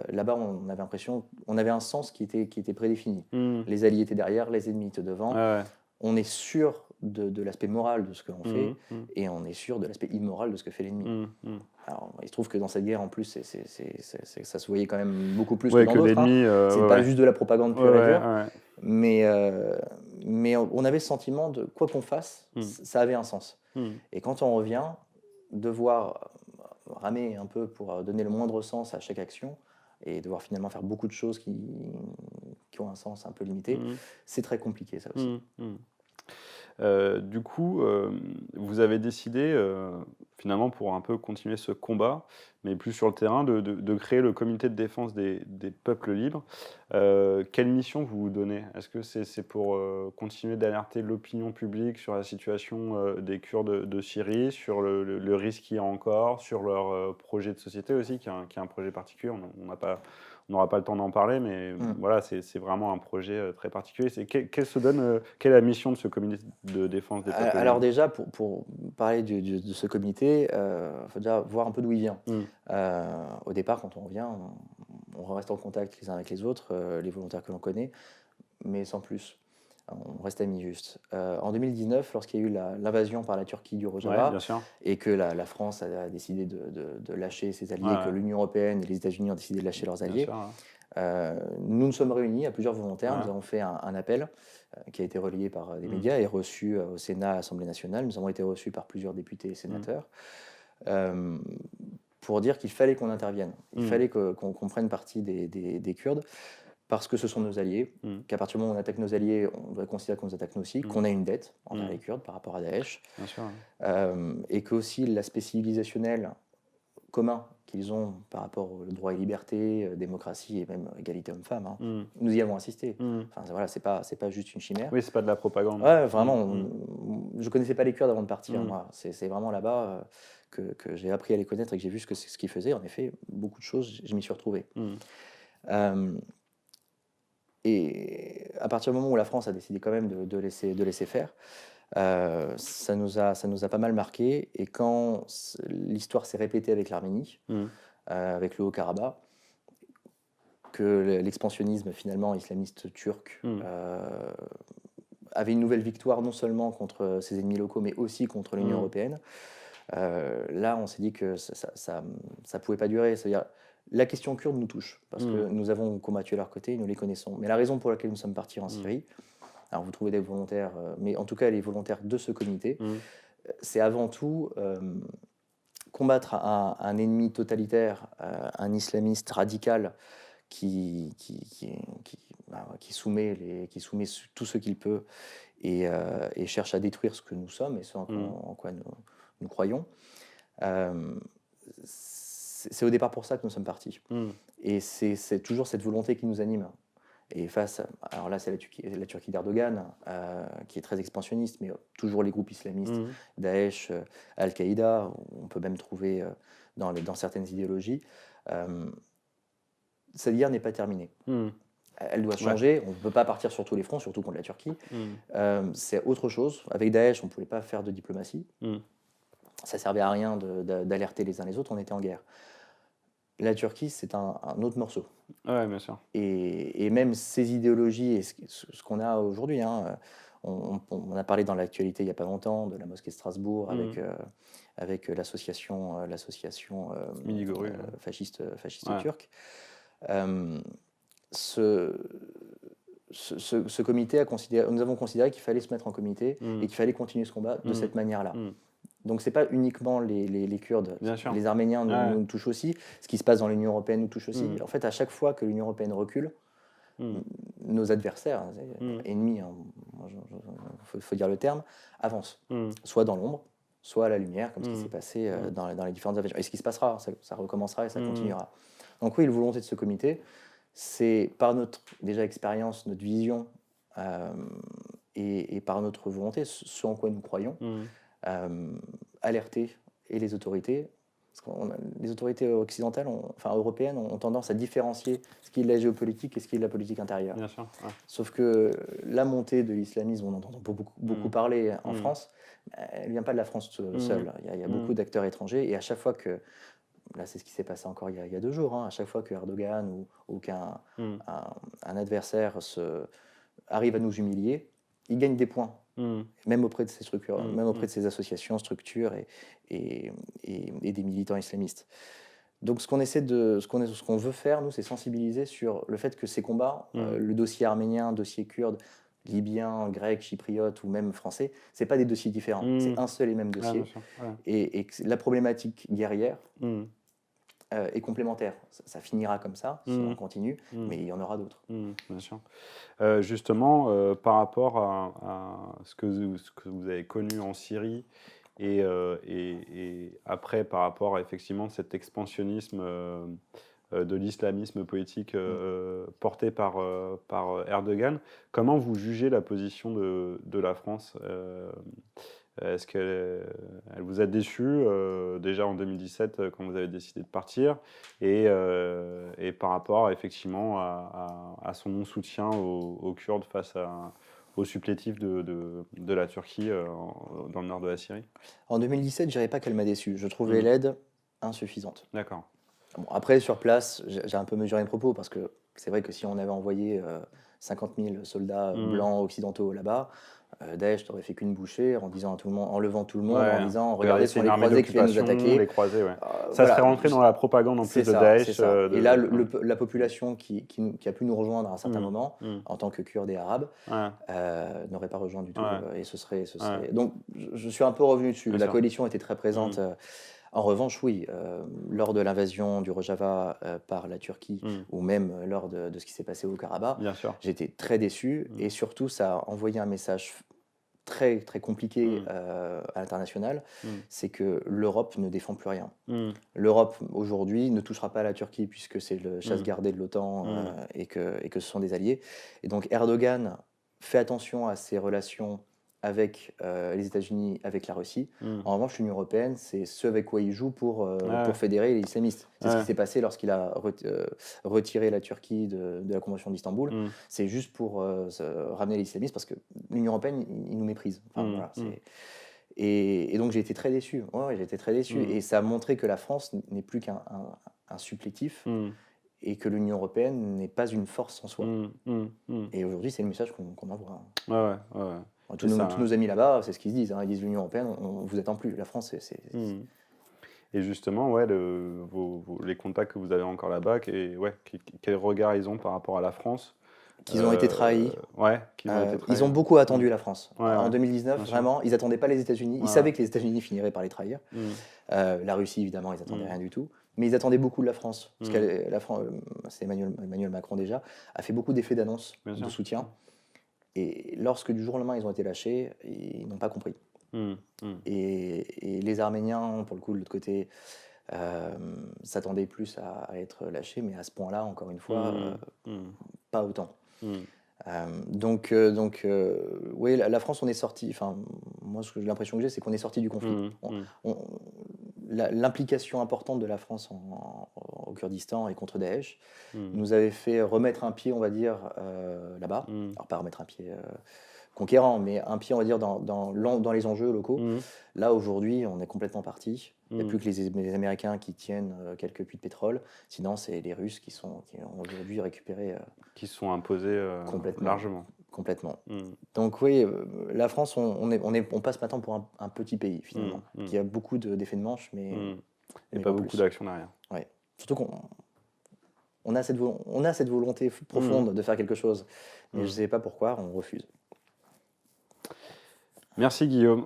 là-bas, on avait l'impression, on avait un sens qui était prédéfini. mm. Les alliés étaient derrière, les ennemis étaient Ouais, devant. ouais. On est sûr de l'aspect moral de ce que l'on Mm, fait mm, et on est sûr de l'aspect immoral de ce que fait l'ennemi. mm, mm. Alors, il se trouve que dans cette guerre, en plus, ça se voyait quand même beaucoup plus que Ouais, dans que d'autres, hein. l'ennemi. C'est Ouais, pas ouais. juste de la propagande Ouais, pure et ouais, dure, ouais. mais, on avait le sentiment de quoi qu'on fasse, Mm, ça avait un sens. mm, Et quand on revient, devoir ramer un peu pour donner le moindre sens à chaque action et devoir finalement faire beaucoup de choses qui ont un sens un peu limité, mm, c'est très compliqué ça aussi. mm, mm. Du coup, vous avez décidé, finalement, pour un peu continuer ce combat, mais plus sur le terrain, de créer le comité de défense des peuples libres. Quelle mission vous vous donnez? Est-ce que c'est pour continuer d'alerter l'opinion publique sur la situation des Kurdes de Syrie, sur le risque qu'il y a encore, sur leur projet de société aussi, qui est un projet particulier? On n'aura pas le temps d'en parler, mais Mm. voilà, c'est vraiment un projet très particulier. Quelle est la mission de ce comité de défense des peuples Alors libres? déjà, pour parler de ce comité, faut déjà voir un peu d'où il vient. Mm, Au départ, quand on revient, on reste en contact les uns avec les autres, les volontaires que l'on connaît, mais sans plus. On reste amis juste. En 2019, lorsqu'il y a eu l'invasion par la Turquie du ouais, Rojava bien sûr. et que la France a décidé de lâcher ses Ouais, alliés, que ouais, l'Union européenne et les États-Unis ont décidé de lâcher leurs bien alliés, sûr, ouais. nous nous sommes réunis à plusieurs volontaires. Ouais, Nous avons fait un appel qui a été relayé par des mm, médias et reçu au Sénat, à l'Assemblée nationale. Nous avons été reçus par plusieurs députés et mm, sénateurs euh, pour dire qu'il fallait qu'on intervienne. Il mm, fallait qu'on prenne parti des Kurdes parce que ce sont nos alliés, mm, qu'à partir du moment où on attaque nos alliés, on doit considérer qu'on nous attaque nous aussi, mm, qu'on a une dette envers mm, les Kurdes par rapport à Daesh, bien sûr, ouais. et que aussi l'aspect civilisationnel commun qu'ils ont par rapport au droit et liberté, démocratie et même égalité homme-femme, hein, Mm, nous y avons assisté. mm. Enfin, voilà, c'est pas juste une chimère. Oui, c'est pas de la propagande. Ouais, Mm, vraiment, mm, je connaissais pas les Kurdes avant de partir, mm, moi. C'est vraiment là-bas que j'ai appris à les connaître et que j'ai vu ce qu'ils faisaient. En effet, beaucoup de choses, je m'y suis retrouvé. mm, Euh, et à partir du moment où la France a décidé quand même de laisser faire, ça nous a pas mal marqué. Et quand l'histoire s'est répétée avec l'Arménie, mm, avec le Haut-Karabakh, que l'expansionnisme finalement islamiste turc mm, avait une nouvelle victoire non seulement contre ses ennemis locaux, mais aussi contre l'Union mm, européenne. Là, on s'est dit que ça pouvait pas durer. C'est-à-dire, la question kurde nous touche, parce mm, que nous avons combattu à leur côté, nous les connaissons. Mais la raison pour laquelle nous sommes partis en mm, Syrie, alors vous trouvez des volontaires, mais en tout cas les volontaires de ce comité, mm, c'est avant tout combattre un ennemi totalitaire, un islamiste radical qui soumet tout ce qu'il peut et cherche à détruire ce que nous sommes et ce mm, en quoi nous croyons. Euh, c'est au départ pour ça que nous sommes partis. mm, Et c'est toujours cette volonté qui nous anime. Et alors là, c'est la Turquie d'Erdogan, qui est très expansionniste, mais toujours les groupes islamistes, mm. Daesh, Al-Qaïda, on peut même trouver dans certaines idéologies. Euh, Cette guerre n'est pas terminée. Mm. Elle doit Ouais. changer. On ne peut pas partir sur tous les fronts, surtout contre la Turquie. Mm, C'est autre chose. Avec Daesh, on ne pouvait pas faire de diplomatie. mm. Ça servait à rien d'alerter les uns les autres. On était en guerre. La Turquie, c'est un autre morceau. Ouais, bien sûr. Et même ces idéologies et ce qu'on a aujourd'hui, hein, on a parlé dans l'actualité il n'y a pas longtemps de la mosquée de Strasbourg Mm. avec l'association Minigorü, fasciste ouais. turque. Euh, ce, ce comité nous avons considéré qu'il fallait se mettre en comité Mm, et qu'il fallait continuer ce combat de mm, cette manière-là. mm. Donc c'est pas uniquement les Kurdes, Bien sûr. les Arméniens Ouais. nous touchent aussi, ce qui se passe dans l'Union européenne nous touche aussi. Mm, En fait, à chaque fois que l'Union européenne recule, mm, nos adversaires, mm, ennemis, il faut dire le terme, avancent, mm, soit dans l'ombre, soit à la lumière, comme ce qui Mmh. s'est passé Mmh. dans les différentes invasions. Et ce qui se passera, ça recommencera et ça Mmh. continuera. Donc oui, la volonté de ce comité, c'est par notre déjà expérience, notre vision euh, et par notre volonté, ce en quoi nous croyons, Mmh. euh, alerter et les autorités. Parce les autorités occidentales, enfin européennes, ont tendance à différencier ce qui est de la géopolitique et ce qui est de la politique intérieure. Bien sûr. Ouais. Sauf que la montée de l'islamisme, on entend beaucoup Mmh. parler en Mmh. France, elle ne vient pas de la France Mmh. seule. Il y a Mmh. beaucoup d'acteurs étrangers et à chaque fois que, là c'est ce qui s'est passé encore il y a 2 jours, à chaque fois que Erdogan ou qu'un Mmh. un adversaire arrive à nous humilier, il gagne des points, Mmh. même auprès de ces structures, Mmh. même auprès de ces associations, structures et des militants islamistes. Donc ce qu'on veut faire, nous, c'est sensibiliser sur le fait que ces combats, Mmh. le dossier arménien, dossier kurde, libyen, grec, chypriote ou même français, c'est pas des dossiers différents, Mmh. c'est un seul et même Ah, bien dossier. sûr. Ouais. Et que la problématique guerrière Mmh. est complémentaire. Ça finira comme ça si Mmh. on continue, Mmh. mais il y en aura d'autres. Bien sûr. Justement, par rapport à ce que vous avez connu en Syrie et après, par rapport à effectivement cet expansionnisme de l'islamisme politique Mm. porté par Erdogan, comment vous jugez la position de la France est-ce qu'elle elle vous a déçu déjà en 2017 quand vous avez décidé de partir et par rapport effectivement à son non-soutien aux Kurdes face aux supplétifs de la Turquie dans le nord de la Syrie? En 2017, je dirais pas qu'elle m'a déçu. Je trouvais Mmh. l'aide insuffisante. D'accord. Bon, après, sur place, j'ai un peu mesuré mes propos parce que c'est vrai que si on avait envoyé 50 000 soldats Mmh. blancs occidentaux là-bas, Daesh n'aurait fait qu'une bouchée en disant à tout le monde, en levant tout le monde, en Ouais, disant il y aurait regardez, ce été sont une les armée croisés qui viennent nous d'occupation, les attaquer. croisés, ouais. Ça serait Voilà, rentré dans la propagande en plus c'est de ça, c'est Daesh. ça. Et là, Ouais. la population qui a pu nous rejoindre à un certain Mmh. moment, Mmh. en tant que Kurdes et Arabes, Ouais. n'aurait pas rejoint du tout. Ouais. Et ce serait. Ouais. Donc, je suis un peu revenu dessus. Bien La sûr. coalition était très présente. Mmh. En revanche, oui, lors de l'invasion du Rojava par la Turquie, Mmh. ou même lors de ce qui s'est passé au Karabakh, Bien sûr. j'étais très déçu. Mmh. Et surtout, ça a envoyé un message très, très compliqué Mmh. à l'international, Mmh. c'est que l'Europe ne défend plus rien. Mmh. L'Europe, aujourd'hui, ne touchera pas à la Turquie puisque c'est le chasse Mmh. gardée de l'OTAN Mmh. et que ce sont des alliés. Et donc Erdogan fait attention à ses relations avec les États-Unis, avec la Russie. Mmh. En revanche, l'Union européenne, c'est ce avec quoi il joue Ouais. pour fédérer les islamistes. C'est ce Ouais. qui s'est passé lorsqu'il a retiré la Turquie de la Convention d'Istanbul. Mmh. C'est juste pour ramener les islamistes parce que l'Union européenne, il nous méprise. Enfin, Mmh. voilà, Mmh. et donc j'ai été très déçu. Ouais, j'ai été très déçu. Mmh. Et ça a montré que la France n'est plus qu'un supplétif Mmh. et que l'Union européenne n'est pas une force en soi. Mmh. Mmh. Mmh. Et aujourd'hui, c'est le message qu'on envoie. Ouais, ouais, ouais. Tous nos amis là-bas, c'est ce qu'ils se disent. Ils disent l'Union européenne, on vous attend plus. La France, Mmh. Et justement, ouais, les contacts que vous avez encore là-bas, quel regard ils ont par rapport à la France? qu'ils ont été trahis. Ouais, qu'ils ont été trahis. Ils ont beaucoup attendu la France. Ouais, En ouais. 2019, Bien sûr. vraiment, ils n'attendaient pas les États-Unis. Ils Ouais, savaient ouais. que les États-Unis finiraient par les trahir. Mmh. La Russie, évidemment, ils n'attendaient Mm. rien du tout. Mais ils attendaient beaucoup de la France. Parce Mm. que c'est Emmanuel Macron déjà, a fait beaucoup d'effets d'annonce, Bien de sûr. soutien. Et lorsque du jour au lendemain, ils ont été lâchés, ils n'ont pas compris. Mm. Mm. Et les Arméniens, pour le coup, de l'autre côté, s'attendaient plus à être lâchés, mais à ce point-là, encore une fois, pas autant. Mm. Donc, oui, la France, on est sorti. Enfin, moi, l'impression que j'ai, c'est qu'on est sorti du conflit. L'implication importante de la France au Kurdistan et contre Daesh nous avait fait remettre un pied, on va dire, là-bas. Alors, pas remettre un pied conquérant, mais un pied, on va dire, dans les enjeux locaux. Là, aujourd'hui, on est complètement parti. Il n'y a plus que les Américains qui tiennent quelques puits de pétrole. Sinon, c'est les Russes qui ont aujourd'hui récupéré. Qui se sont imposés largement. Complètement. Donc oui, la France, on passe maintenant pour un petit pays, finalement, qui a beaucoup d'effets de manche, mais pas beaucoup d'action derrière. Ouais. Surtout qu'on a cette volonté profonde de faire quelque chose, mais je ne sais pas pourquoi, on refuse. Merci Guillaume.